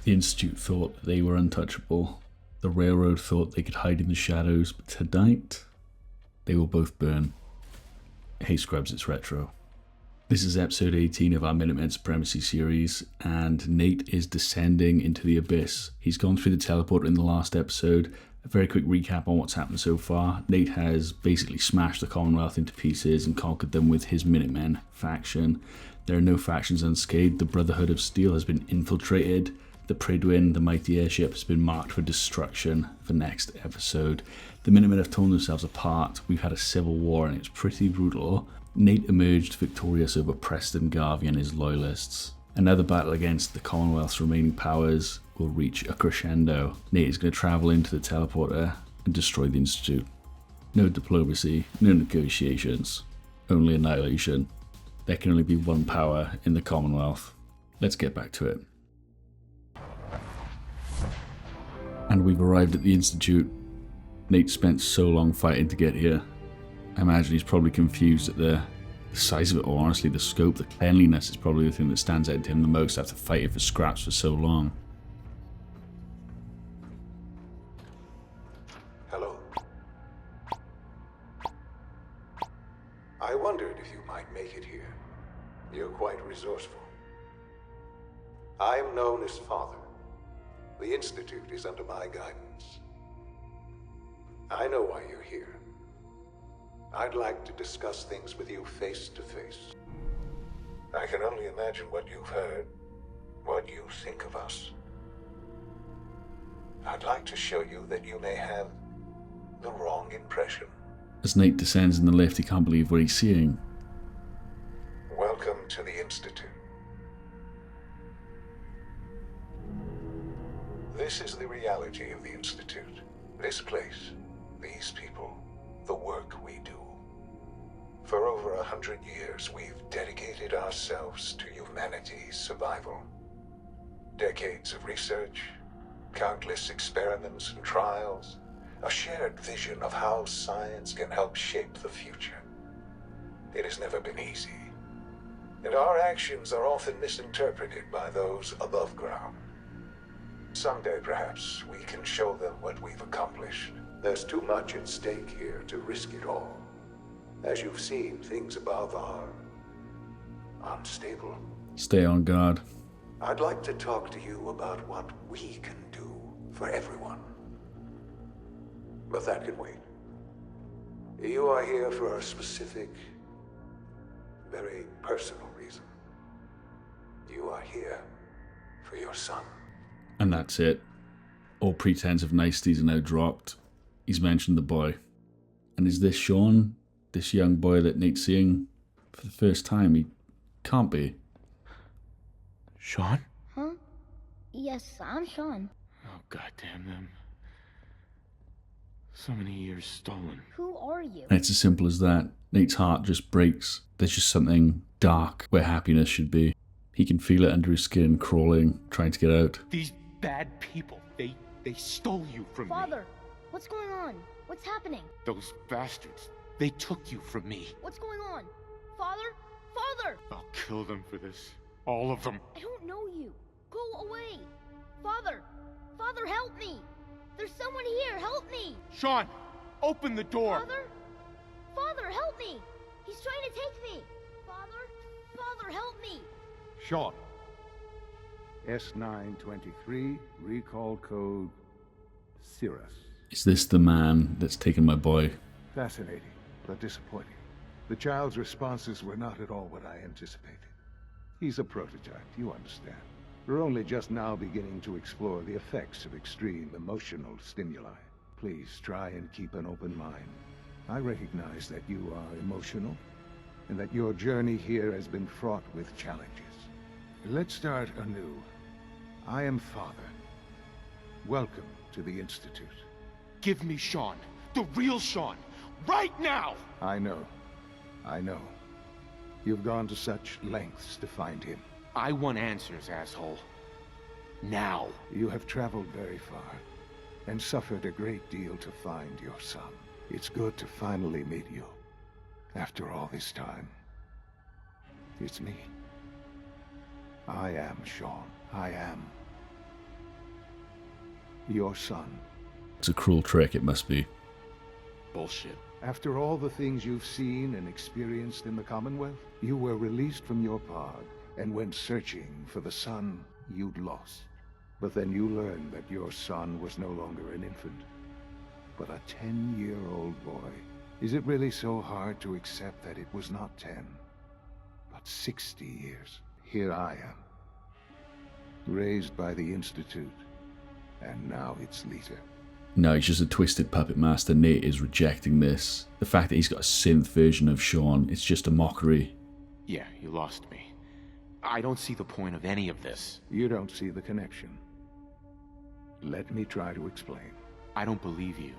The Institute thought that they were untouchable. The Railroad thought they could hide in the shadows, but tonight, they will both burn. Hey Scrubs, it's Retro. This is episode 18 of our Minutemen Supremacy series, and Nate is descending into the abyss. He's gone through the teleporter in the last episode. A very quick recap on what's happened so far. Nate has basically smashed the Commonwealth into pieces and conquered them with his Minutemen faction. There are no factions unscathed. The Brotherhood of Steel has been infiltrated. The Pridwin, the mighty airship, has been marked for destruction for next episode. The Minutemen have torn themselves apart. We've had a civil war and it's pretty brutal. Nate emerged victorious over Preston Garvey and his loyalists. Another battle against the Commonwealth's remaining powers will reach a crescendo. Nate is going to travel into the teleporter and destroy the Institute. No diplomacy, no negotiations, only annihilation. There can only be one power in the Commonwealth. Let's get back to it. And we've arrived at the Institute. Nate spent so long fighting to get here. I imagine he's probably confused at the size of it, or honestly the scope. The cleanliness is probably the thing that stands out to him the most after fighting for scraps for so long. Hello. I wondered if you might make it here. You're quite resourceful. I'm known as Father. The Institute is under my guidance. I know why you're here. I'd like to discuss things with you face to face. I can only imagine what you've heard, what you think of us. I'd like to show you that you may have the wrong impression. As Nate descends in the lift, he can't believe what he's seeing. Welcome to the Institute. This is the reality of the Institute. This place, these people, the work we do. For over 100 years, we've dedicated ourselves to humanity's survival. Decades of research, countless experiments and trials, a shared vision of how science can help shape the future. It has never been easy, and our actions are often misinterpreted by those above ground. Someday, perhaps, we can show them what we've accomplished. There's too much at stake here to risk it all. As you've seen, things above are unstable. Stay on guard. I'd like to talk to you about what we can do for everyone. But that can wait. You are here for a specific, very personal reason. You are here for your son. And that's it. All pretense of niceties are now dropped. He's mentioned the boy. And is this Sean? This young boy that Nate's seeing for the first time? He can't be. Sean? Huh? Yes, I'm Sean. Oh, goddamn them. So many years stolen. Who are you? And it's as simple as that. Nate's heart just breaks. There's just something dark where happiness should be. He can feel it under his skin, crawling, trying to get out. These bad people, they stole you from me. Father, what's going on? What's happening? Those bastards, they took you from me. What's going on? Father? Father! I'll kill them for this. All of them. I don't know you. Go away. Father! Father, help me! There's someone here, help me! Sean, open the door. Father? Father, help me! He's trying to take me! Father? Father, help me! Sean. S923, recall code Cirrus. Is this the man that's taken my boy? Fascinating, but disappointing. The child's responses were not at all what I anticipated. He's a prototype, you understand. We're only just now beginning to explore the effects of extreme emotional stimuli. Please try and keep an open mind. I recognize that you are emotional, and that your journey here has been fraught with challenges. Let's start anew. I am Father. Welcome to the Institute. Give me Sean. The real Sean. Right now! I know. You've gone to such lengths to find him. I want answers, asshole. Now. You have traveled very far, and suffered a great deal to find your son. It's good to finally meet you. After all this time. It's me. I am Sean. I am Your son. It's a cruel trick, it must be. Bullshit. After all the things you've seen and experienced in the Commonwealth, you were released from your pod and went searching for the son you'd lost. But then you learned that your son was no longer an infant, but a 10-year-old boy. Is it really so hard to accept that it was not 10, but 60 years? Here I am, raised by the Institute, and now its leader. No, he's just a twisted puppet master. Nate is rejecting this. The fact that he's got a synth version of Sean, it's just a mockery. Yeah, you lost me. I don't see the point of any of this. You don't see the connection. Let me try to explain. I don't believe you.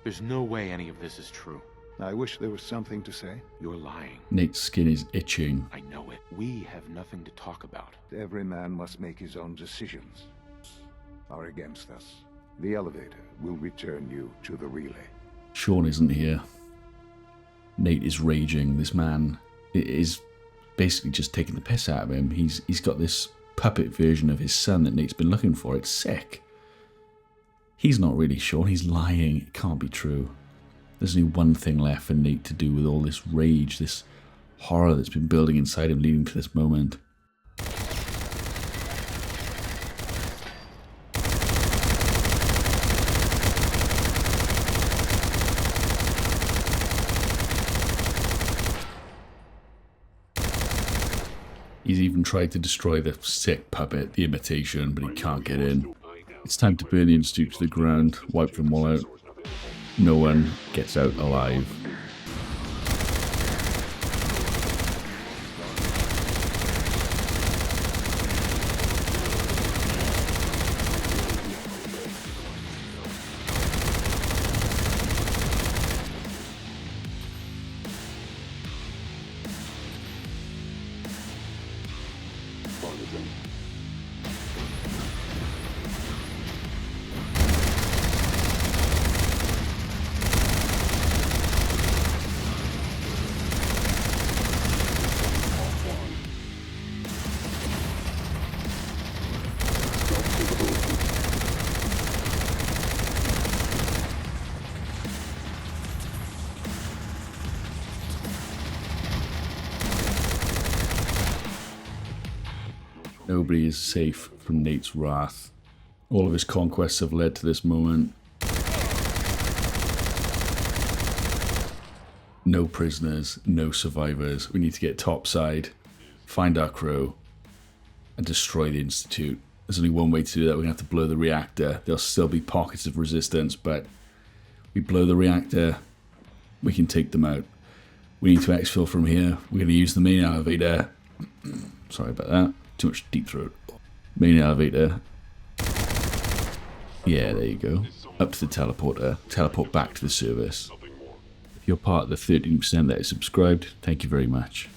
There's no way any of this is true. I wish there was something to say. You're lying. Nate's skin is itching. I know it. We have nothing to talk about. Every man must make his own decisions. Are against us. The elevator will return you to the relay. Sean isn't here. Nate is raging. This man is basically just taking the piss out of him. He's got this puppet version of his son that Nate's been looking for. It's sick. He's not really Sean. He's lying. It can't be true. There's only one thing left for Nate to do with all this rage, this horror that's been building inside him leading to this moment. He's even tried to destroy the sick puppet, the imitation, but he can't get in. It's time to burn the Institute to the ground, wipe them all out. No one gets out alive. Nobody is safe from Nate's wrath. All of his conquests have led to this moment. No prisoners, no survivors. We need to get topside, find our crew, and destroy the Institute. There's only one way to do that. We're going to have to blow the reactor. There'll still be pockets of resistance, but we blow the reactor, we can take them out. We need to exfil from here. We're going to use the main elevator. Sorry about that. Too much deep throat. Main elevator. Yeah, there you go. Up to the teleporter. Teleport back to the service. If you're part of the 13% that is subscribed, thank you very much.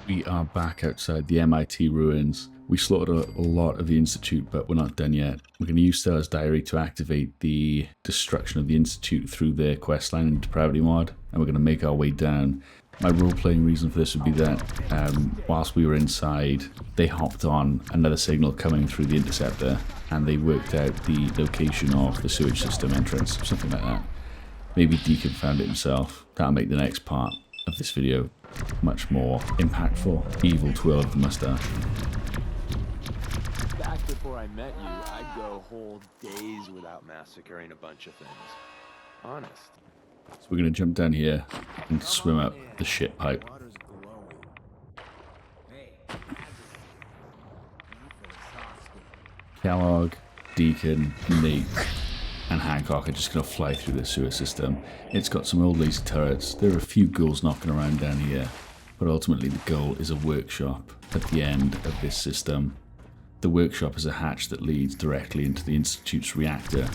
We are back outside the MIT ruins. We slaughtered a lot of the Institute, but we're not done yet. We're going to use Stella's diary to activate the destruction of the Institute through their questline and depravity mod, and we're going to make our way down. My role-playing reason for this would be that whilst we were inside, they hopped on another signal coming through the interceptor, and they worked out the location of the sewage system entrance, something like that. Maybe Deacon found it himself. That'll make the next part of this video much more impactful. Evil twirl of the mustache. Back before I met you, I'd go whole days without massacring a bunch of things. Honest. So we're going to jump down here and swim up the shit pipe. Kellogg, Deacon, Nate, and Hancock are just going to fly through the sewer system. It's got some old laser turrets. There are a few ghouls knocking around down here, but ultimately the goal is a workshop at the end of this system. The workshop is a hatch that leads directly into the Institute's reactor.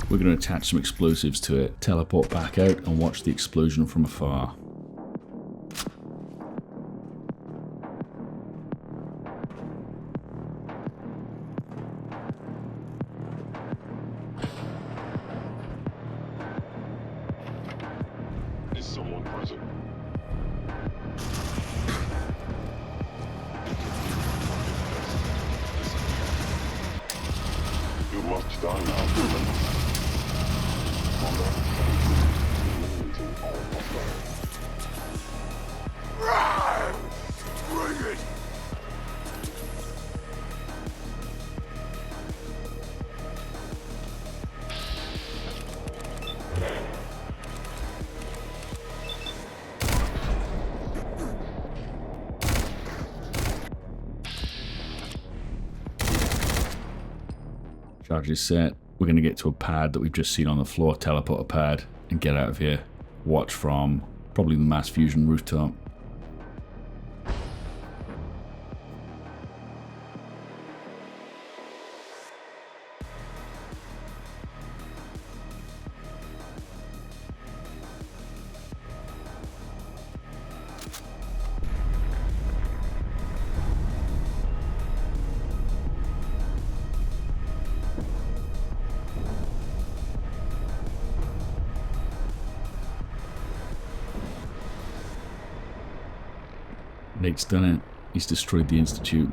We're going to attach some explosives to it, teleport back out, and watch the explosion from afar. must die now, human. Combat. Immunity almost there. Bring it! Charge is set. We're going to get to a pad that we've just seen on the floor, teleport a pad, and get out of here. Watch from probably the mass fusion rooftop. Nate's done it. He's destroyed the Institute.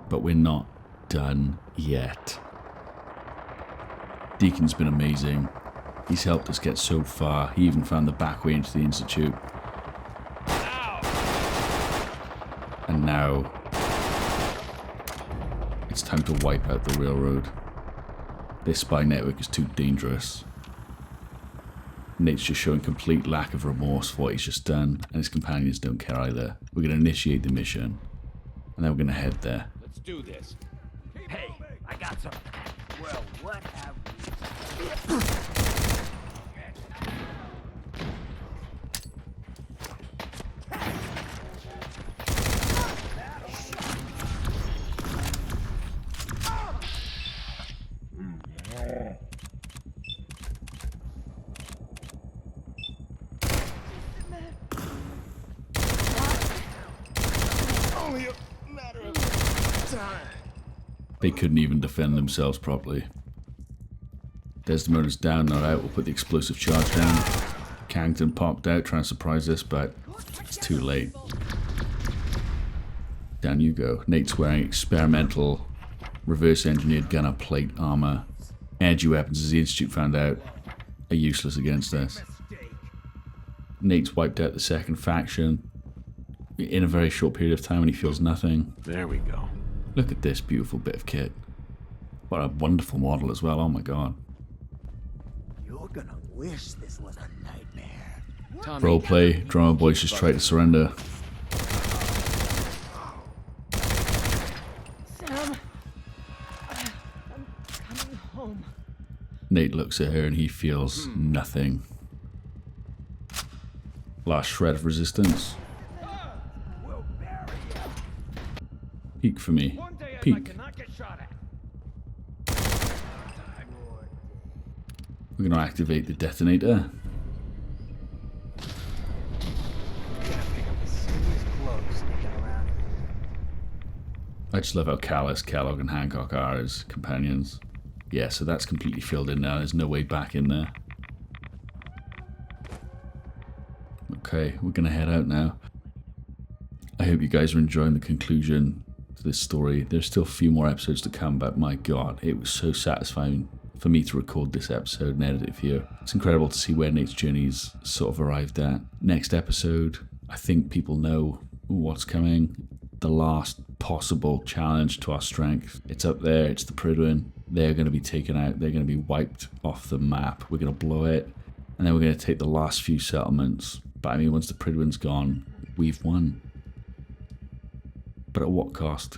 But we're not done yet. Deacon's been amazing. He's helped us get so far. He even found the back way into the Institute. And now it's time to wipe out the railroad. This spy network is too dangerous. Nate's just showing complete lack of remorse for what he's just done, and his companions don't care either. We're going to initiate the mission, and then we're going to head there. Let's do this. Hey, I got some. Well, what have They couldn't even defend themselves properly. Desdemona's down, not out. We'll put the explosive charge down. Carrington popped out trying to surprise us, but it's too late. Down you go. Nate's wearing experimental reverse-engineered gunner plate armor. Energy weapons, as the Institute found out, are useless against us. Nate's wiped out the second faction in a very short period of time, and he feels nothing. There we go. Look at this beautiful bit of kit. What a wonderful model as well, oh my god. You're gonna wish this was a nightmare. Roleplay, drama boys just try to surrender. Sam, I'm coming home. Nate looks at her and he feels nothing. Last shred of resistance. Peek for me. Peek. We're going to activate the detonator. I just love how callous Kellogg and Hancock are as companions. Yeah, so that's completely filled in now. There's no way back in there. Okay, we're going to head out now. I hope you guys are enjoying the conclusion to this story. There's still a few more episodes to come, but my god, it was so satisfying for me to record this episode and edit it for you. It's incredible to see where Nate's journey's sort of arrived at. Next episode, I think people know what's coming. The last possible challenge to our strength. It's up there, it's the Prydwen. They're going to be taken out, they're going to be wiped off the map. We're going to blow it, and then we're going to take the last few settlements. But I mean, once the Prydwen's gone, we've won. But at what cost?